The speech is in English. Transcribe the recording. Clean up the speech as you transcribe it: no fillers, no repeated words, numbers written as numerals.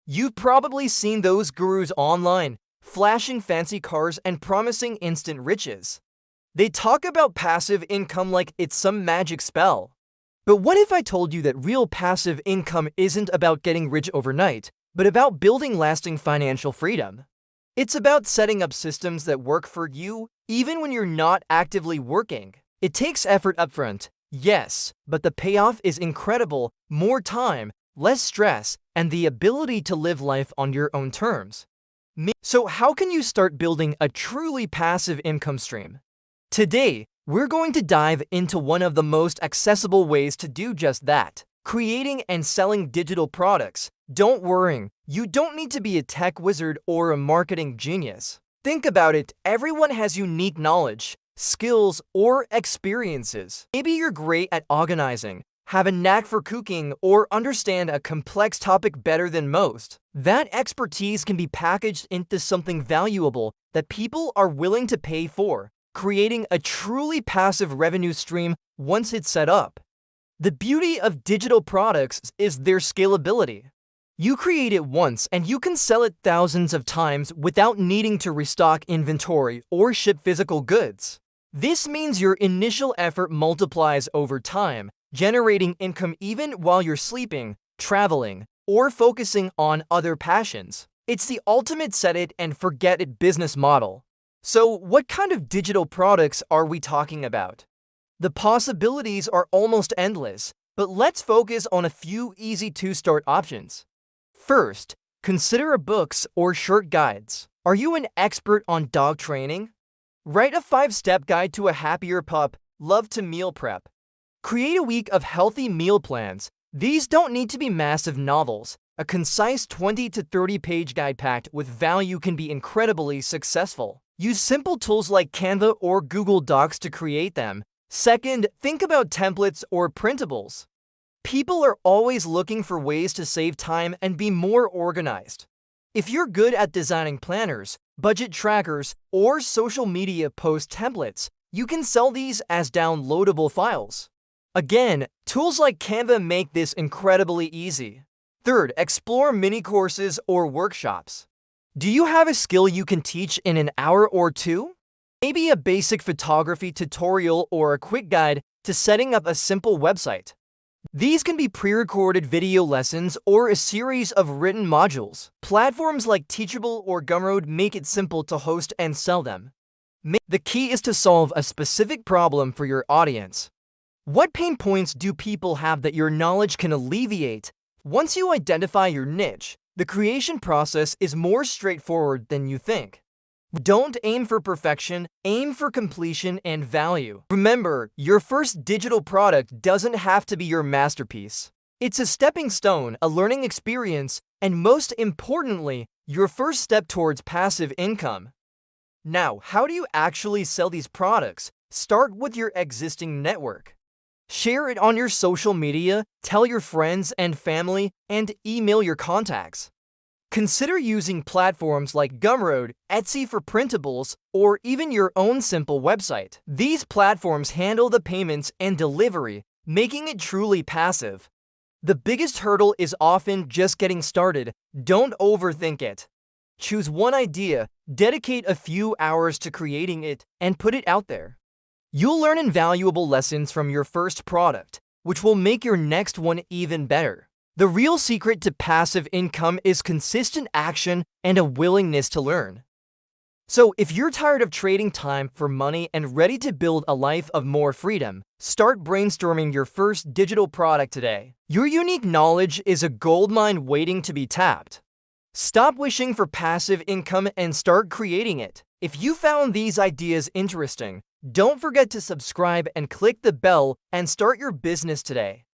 You've probably seen those gurus online, flashing fancy cars and promising instant riches. They talk about passive income like it's some magic spell. But what if I told you that real passive income isn't about getting rich overnight, but about building lasting financial freedom? It's about setting up systems that work for you even when you're not actively working. It takes effort upfront, yes, but the payoff is incredible: more time, less stress, and the ability to live life on your own terms. So how can you start building a truly passive income stream? Today, we're going to dive into one of the most accessible ways to do just that: creating and selling digital products. Don't worry, you don't need to be a tech wizard or a marketing genius. Think about it, everyone has unique knowledge, skills, or experiences. Maybe you're great at organizing, have a knack for cooking, or understand a complex topic better than most. That expertise can be packaged into something valuable that people are willing to pay for, creating a truly passive revenue stream once it's set up. The beauty of digital products is their scalability. You create it once and you can sell it thousands of times without needing to restock inventory or ship physical goods. This means your initial effort multiplies over time, generating income even while you're sleeping, traveling, or focusing on other passions. It's the ultimate set it and forget it business model. So, what kind of digital products are we talking about? The possibilities are almost endless, but let's focus on a few easy to-start options. First, consider books or short guides. Are you an expert on dog training? Write a 5-step guide to a happier pup. Love to meal prep. Create a week of healthy meal plans. These don't need to be massive novels. A concise 20 to 30-page guide packed with value can be incredibly successful. Use simple tools like Canva or Google Docs to create them. Second, think about templates or printables. People are always looking for ways to save time and be more organized. If you're good at designing planners, budget trackers, or social media post templates, you can sell these as downloadable files. Again, tools like Canva make this incredibly easy. Third, explore mini courses or workshops. Do you have a skill you can teach in an hour or two? Maybe a basic photography tutorial or a quick guide to setting up a simple website. These can be pre-recorded video lessons or a series of written modules. Platforms like Teachable or Gumroad make it simple to host and sell them. The key is to solve a specific problem for your audience. What pain points do people have that your knowledge can alleviate? Once you identify your niche, the creation process is more straightforward than you think. Don't aim for perfection, aim for completion and value. Remember, your first digital product doesn't have to be your masterpiece. It's a stepping stone, a learning experience, and most importantly, your first step towards passive income. Now, how do you actually sell these products? Start with your existing network. Share it on your social media, tell your friends and family, and email your contacts. Consider using platforms like Gumroad, Etsy for printables, or even your own simple website. These platforms handle the payments and delivery, making it truly passive. The biggest hurdle is often just getting started. Don't overthink it. Choose one idea, dedicate a few hours to creating it, and put it out there. You'll learn invaluable lessons from your first product, which will make your next one even better. The real secret to passive income is consistent action and a willingness to learn. So, if you're tired of trading time for money and ready to build a life of more freedom, start brainstorming your first digital product today. Your unique knowledge is a goldmine waiting to be tapped. Stop wishing for passive income and start creating it. If you found these ideas interesting, don't forget to subscribe and click the bell and start your business today.